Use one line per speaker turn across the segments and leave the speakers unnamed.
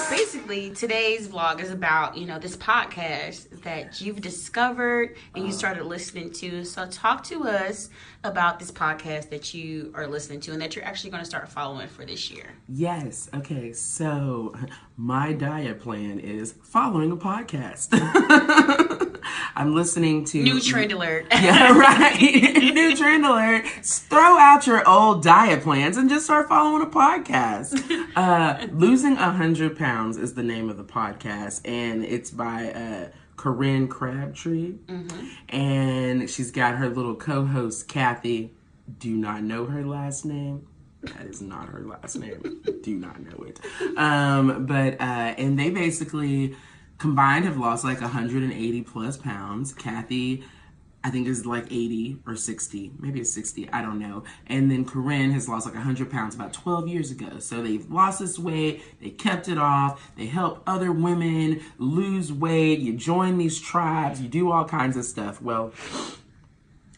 Basically, today's vlog is about, this podcast that you've discovered and you started listening to. So talk to us about this podcast that you are listening to and that you're actually going to start following for this year.
Yes. Okay. So my diet plan is following a podcast. I'm listening to...
New trend alert.
Yeah, right. New trend alert. Throw out your old diet plans and just start following a podcast. Losing 100 Pounds is the name of the podcast, and it's by Corinne Crabtree. Mm-hmm. And she's got her little co-host, Kathy. Do not know her last name. That is not her last name. Do not know it. And they basically... combined have lost like 180 plus pounds. Kathy, I think, is like 80 or 60. Maybe it's 60. I don't know. And then Corinne has lost like 100 pounds about 12 years ago. So they've lost this weight. They kept it off. They help other women lose weight. You join these tribes. You do all kinds of stuff. Well,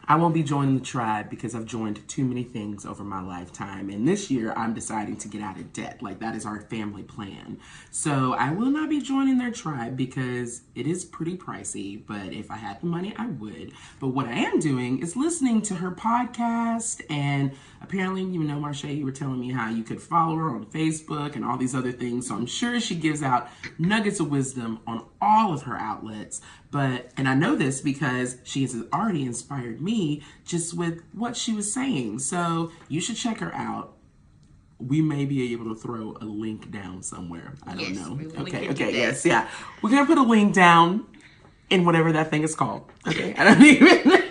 I won't be joining the tribe because I've joined too many things over my lifetime. And this year, I'm deciding to get out of debt. Like, that is our family plan. So I will not be joining their tribe because it is pretty pricey. But if I had the money, I would. But what I am doing is listening to her podcast. And apparently, Marcia, you were telling me how you could follow her on Facebook and all these other things. So I'm sure she gives out nuggets of wisdom on all of her outlets. And I know this because she has already inspired me just with what she was saying. So you should check her out. We may be able to throw a link down somewhere. I don't know. Okay, yes, yeah. We're going to put a link down in whatever that thing is called. Okay, I don't even...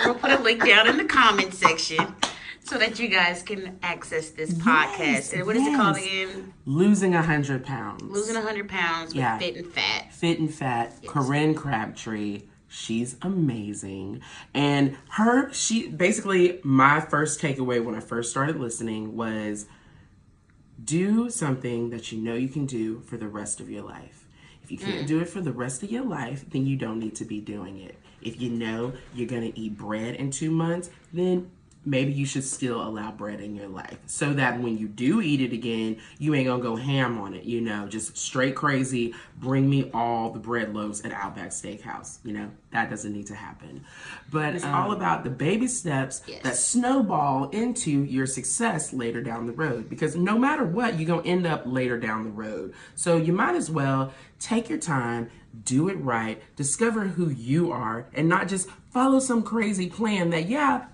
We'll put a link down in the comment section so that you guys can access this podcast. And what is it called again?
Losing 100 Pounds.
Losing 100 Pounds with Phit-N-Phat.
Phit-N-Phat, yes. Corinne Crabtree. She's amazing. And she basically, my first takeaway when I first started listening was do something that you know you can do for the rest of your life. If you can't do it for the rest of your life, then you don't need to be doing it. If you know you're going to eat bread in 2 months, then maybe you should still allow bread in your life so that when you do eat it again, you ain't gonna go ham on it, just straight crazy. Bring me all the bread loaves at Outback Steakhouse. That doesn't need to happen. But it's all about the baby steps that snowball into your success later down the road. Because no matter what, you're gonna end up later down the road. So you might as well take your time, do it right, discover who you are, and not just follow some crazy plan that,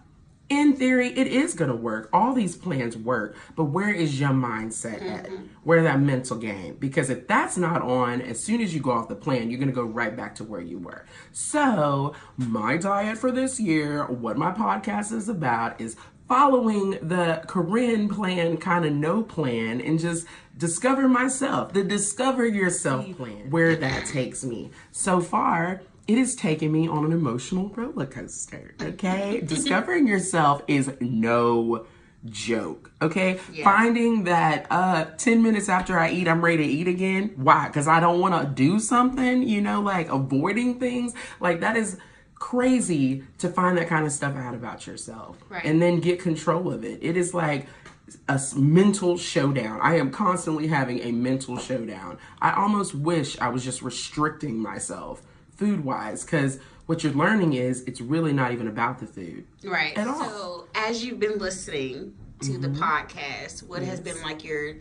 in theory, it is going to work. All these plans work. But where is your mindset at? Where that mental game? Because if that's not on, as soon as you go off the plan, you're going to go right back to where you were. So my diet for this year, what my podcast is about, is following the Corinne plan, kind of no plan, and just discover myself. The discover yourself plan, where that takes me. So far, it has taken me on an emotional roller coaster, okay? Discovering yourself is no joke, okay? Yeah. Finding that 10 minutes after I eat, I'm ready to eat again. Why? Because I don't want to do something, like avoiding things. Like, that is crazy to find that kind of stuff out about yourself. Right. And then get control of it. It is like a mental showdown. I am constantly having a mental showdown. I almost wish I was just restricting myself food-wise, because what you're learning is it's really not even about the food.
Right.
At all.
So as you've been listening to the podcast, what has been like your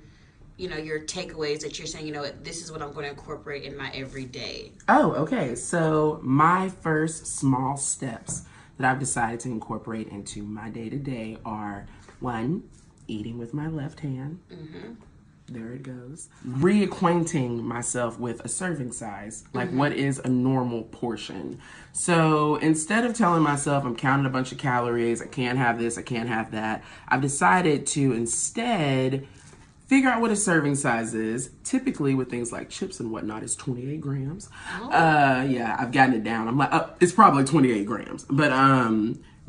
takeaways that you're saying, this is what I'm going to incorporate in my everyday?
Oh, okay. So my first small steps that I've decided to incorporate into my day-to-day are, 1, eating with my left hand. Mm-hmm. There it goes. Reacquainting myself with a serving size. Like, what is a normal portion? So instead of telling myself I'm counting a bunch of calories, I can't have this, I can't have that, I've decided to instead figure out what a serving size is. Typically with things like chips and whatnot, it's 28 grams. Oh. I've gotten it down. I'm like, it's probably 28 grams. But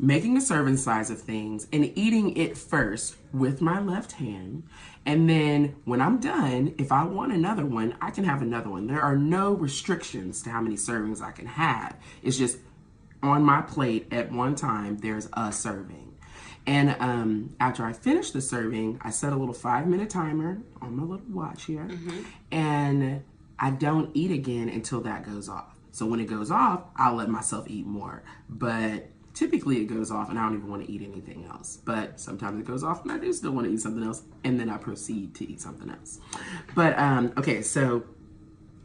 making a serving size of things and eating it first with my left hand. And then when I'm done, if I want another one, I can have another one. There are no restrictions to how many servings I can have. It's just on my plate at one time, there's a serving. And after I finish the serving, I set a little 5-minute timer on my little watch here. And I don't eat again until that goes off. So when it goes off, I'll let myself eat more. But typically it goes off and I don't even want to eat anything else. But sometimes it goes off and I do still want to eat something else. And then I proceed to eat something else. But, okay, so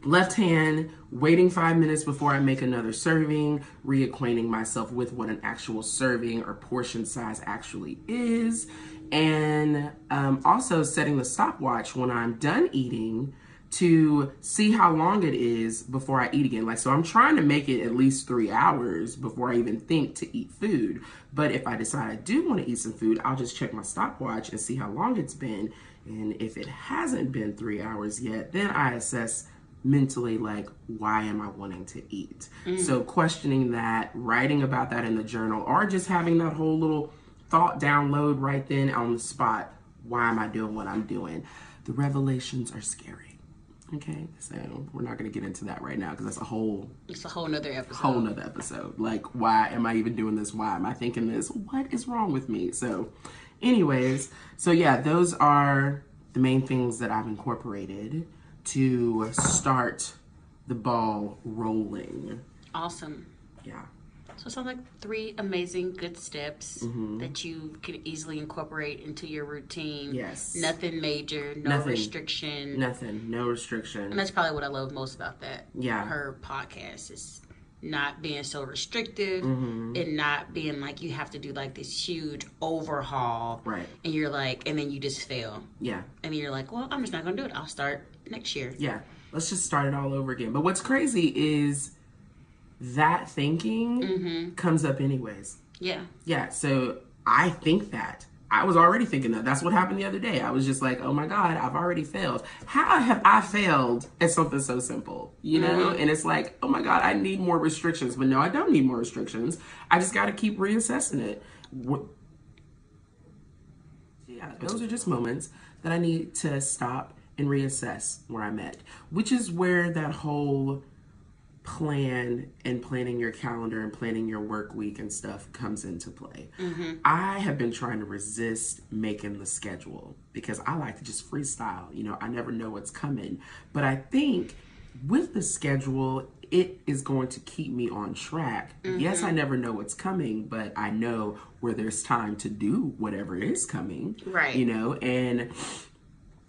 left hand, waiting 5 minutes before I make another serving, reacquainting myself with what an actual serving or portion size actually is. And also setting the stopwatch when I'm done eating to see how long it is before I eat again. Like, so I'm trying to make it at least 3 hours before I even think to eat food. But if I decide I do want to eat some food, I'll just check my stopwatch and see how long it's been. And if it hasn't been 3 hours yet, then I assess mentally, like, why am I wanting to eat? So questioning that, writing about that in the journal, or just having that whole little thought download right then on the spot. Why am I doing what I'm doing? The revelations are scary. Okay, so we're not going to get into that right now because it's a whole
nother
episode. Like, why am I even doing this? Why am I thinking this? What is wrong with me? So anyways, so yeah, those are the main things that I've incorporated to start the ball rolling.
Awesome.
Yeah.
So it sounds like 3 amazing good steps that you can easily incorporate into your routine.
Yes.
Nothing major, no restriction.
No restriction.
And that's probably what I love most about that.
Yeah.
Her podcast is not being so restrictive and not being like you have to do like this huge overhaul.
Right.
And you're like, and then you just fail.
Yeah.
And then you're like, well, I'm just not going to do it. I'll start next year.
Yeah. Let's just start it all over again. But what's crazy is that thinking comes up anyways.
Yeah.
Yeah. So I think that. I was already thinking that. That's what happened the other day. I was just like, oh my God, I've already failed. How have I failed at something so simple? You know? And it's like, oh my God, I need more restrictions. But no, I don't need more restrictions. I just got to keep reassessing it. Yeah, those are just moments that I need to stop and reassess where I'm at, which is where that whole plan and planning your calendar and planning your work week and stuff comes into play. I have been trying to resist making the schedule because I like to just freestyle. You know, I never know what's coming. But I think with the schedule, it is going to keep me on track. Yes, I never know what's coming, but I know where there's time to do whatever is coming.
Right.
You know, and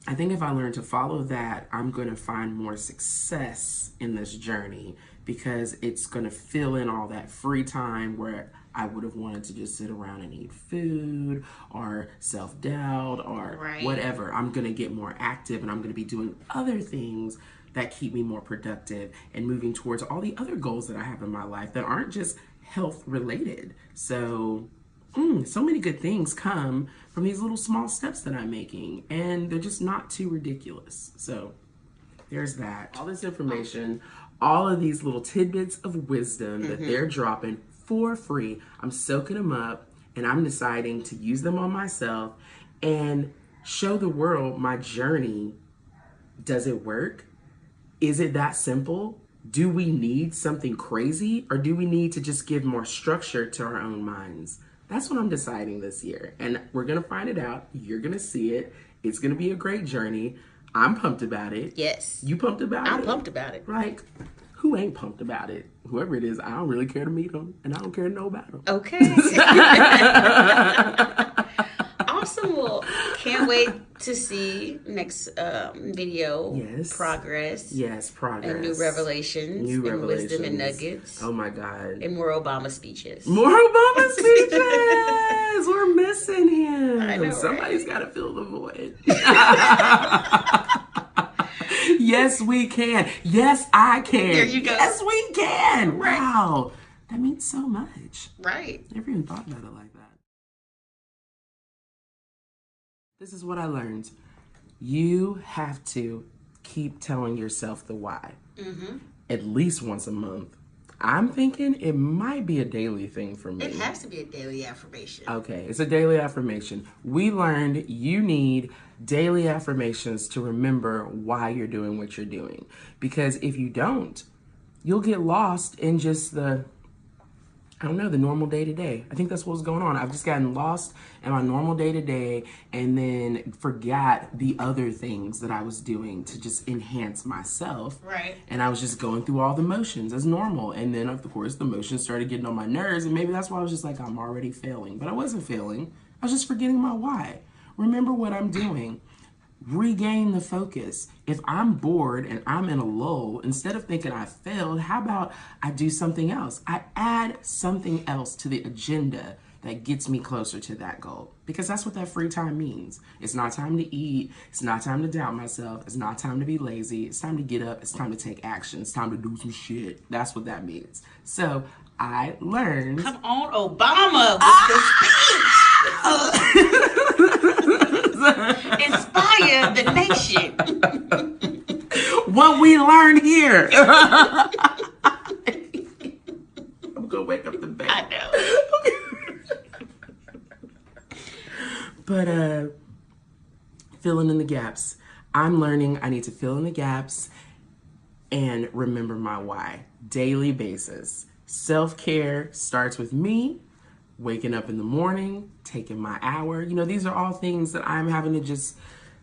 I think if I learn to follow that, I'm going to find more success in this journey because it's going to fill in all that free time where I would have wanted to just sit around and eat food or self-doubt or whatever. I'm going to get more active and I'm going to be doing other things that keep me more productive and moving towards all the other goals that I have in my life that aren't just health related. So so many good things come from these little small steps that I'm making, and they're just not too ridiculous. So there's that. All this information, all of these little tidbits of wisdom that they're dropping for free, I'm soaking them up, and I'm deciding to use them on myself and show the world my journey. Does it work? Is it that simple? Do we need something crazy, or do we need to just give more structure to our own minds? That's what I'm deciding this year. And we're going to find it out. You're going to see it. It's going to be a great journey. I'm pumped about it.
Yes.
You pumped about it?
I'm pumped about it.
Like, who ain't pumped about it? Whoever it is, I don't really care to meet them. And I don't care to know about them.
Okay. Awesome. Well, can't wait to see next video.
Yes.
Progress.
Yes, progress.
And new revelations. And wisdom and nuggets.
Oh my God.
And more Obama speeches.
More Obama speeches! We're missing him.
I know,
Somebody's got to fill the void. Yes, we can. Yes, I can.
There you go.
Yes, we can.
Right.
Wow. That means so much.
Right.
Never even thought about it like that. This is what I learned. You have to keep telling yourself the why. At least once a month. I'm thinking it might be a daily thing for me.
It has to be a daily affirmation.
Okay, it's a daily affirmation. We learned you need daily affirmations to remember why you're doing what you're doing. Because if you don't, you'll get lost in just the I don't know, the normal day to day. I think that's what was going on. I've just gotten lost in my normal day to day and then forgot the other things that I was doing to just enhance myself.
Right.
And I was just going through all the motions as normal. And then, of course, the motions started getting on my nerves. And maybe that's why I was just like, I'm already failing. But I wasn't failing. I was just forgetting my why. Remember what I'm doing. Regain the focus. If I'm bored and I'm in a lull, instead of thinking I failed, how about I do something else? I add something else to the agenda that gets me closer to that goal. Because that's what that free time means. It's not time to eat. It's not time to doubt myself. It's not time to be lazy. It's time to get up. It's time to take action. It's time to do some shit. That's what that means. So I learned.
Come on, Obama, with the speech. Inspire the nation.
What we learn here. I'm gonna wake up the baby.
I know.
But filling in the gaps. I'm learning I need to fill in the gaps and remember my why. Daily basis. Self-care starts with me. Waking up in the morning, taking my hour. You know, these are all things that I'm having to just,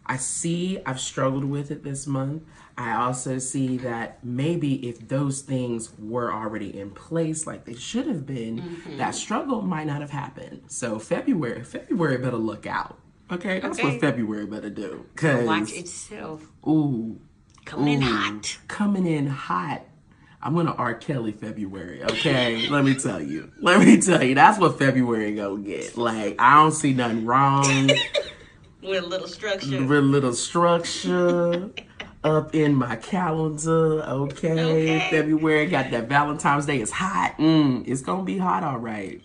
I see I've struggled with it this month. I also see that maybe if those things were already in place like they should have been, that struggle might not have happened. So February better look out. Okay? That's what February better do.
Watch itself.
Ooh.
Coming in hot.
Coming in hot. I'm gonna R. Kelly February, okay? Let me tell you. That's what February gonna get. Like, I don't see nothing wrong.
With a little structure.
Up in my calendar, okay? February got that Valentine's Day is hot. It's gonna be hot, all right.